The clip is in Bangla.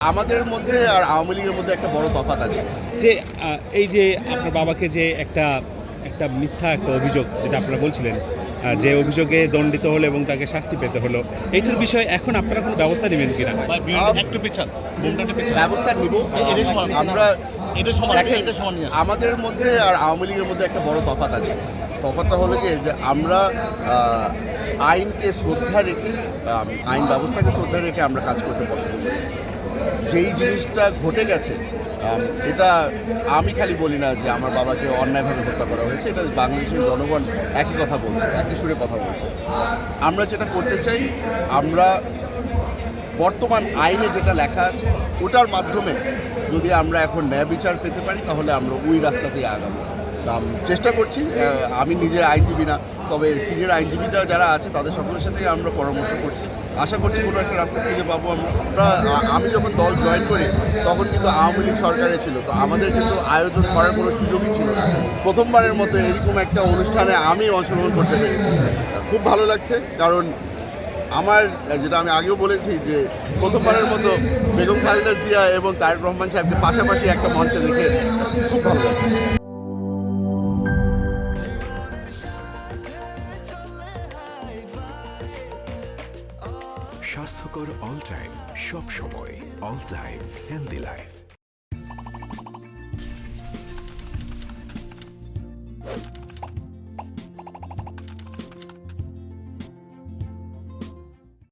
আমাদের মধ্যে আর আওয়ামী লীগের মধ্যে একটা বড় তফাৎ আছে। যে এই যে আপনার বাবাকে যে একটা একটা মিথ্যা একটা অভিযোগ যেটা আপনারা বলছিলেন, যে অভিযোগে দণ্ডিত হলো এবং তাকে শাস্তি পেতে হলো, এইটার বিষয়ে এখন আপনারা কোনো ব্যবস্থা নেবেন কিনা? একটু পেছান, বোমটাটা পেছান। ব্যবস্থা নিব। আমরা দেখেন, আমাদের মধ্যে আর আওয়ামী লীগের মধ্যে একটা বড় তফাৎ আছে। তফাৎটা হলো কি যে আমরা আইনকে শ্রদ্ধা রেখে, আইন ব্যবস্থাকে শ্রদ্ধা রেখে আমরা কাজ করতে পছন্দ করি। যেই জিনিসটা ঘটে গেছে, এটা আমি খালি বলি না যে আমার বাবাকে অন্যায়ভাবে হত্যা করা হয়েছে, এটা বাংলাদেশের জনগণ একই কথা বলছে, একই সুরে কথা বলছে। আমরা যেটা করতে চাই, আমরা বর্তমান আইনে যেটা লেখা আছে ওটার মাধ্যমে যদি আমরা এখন ন্যায় বিচার পেতে পারি, তাহলে আমরা ওই রাস্তাতেই আগাবো। চেষ্টা করছি। আমি নিজে আইনজীবী না, তবে সিনিয়র আইনজীবীরা যারা আছে তাদের সকলের সাথেই আমরা পরামর্শ করছি। আশা করছি কোনো একটা রাস্তা খুঁজে পাবো আমরা। আমি যখন দল জয়েন করি তখন কিন্তু আওয়ামী লীগ সরকারে ছিল, তো আমাদের কিন্তু আয়োজন করার কোনো সুযোগই ছিল না। প্রথমবারের মতো এরকম একটা অনুষ্ঠানে আমি অংশগ্রহণ করতে পেরেছি, খুব ভালো লাগছে। কারণ আমার যেটা আমি আগেও বলেছি যে প্রথমবারের মতো বেগম খালেদা জিয়া এবং তারেক রহমান সাহেবকে পাশাপাশি একটা মঞ্চে দেখে খুব ভালো লাগছে। স্বাস্থ্যকর অল টাইম, সব সময় অল টাইম হেলদি লাইফ।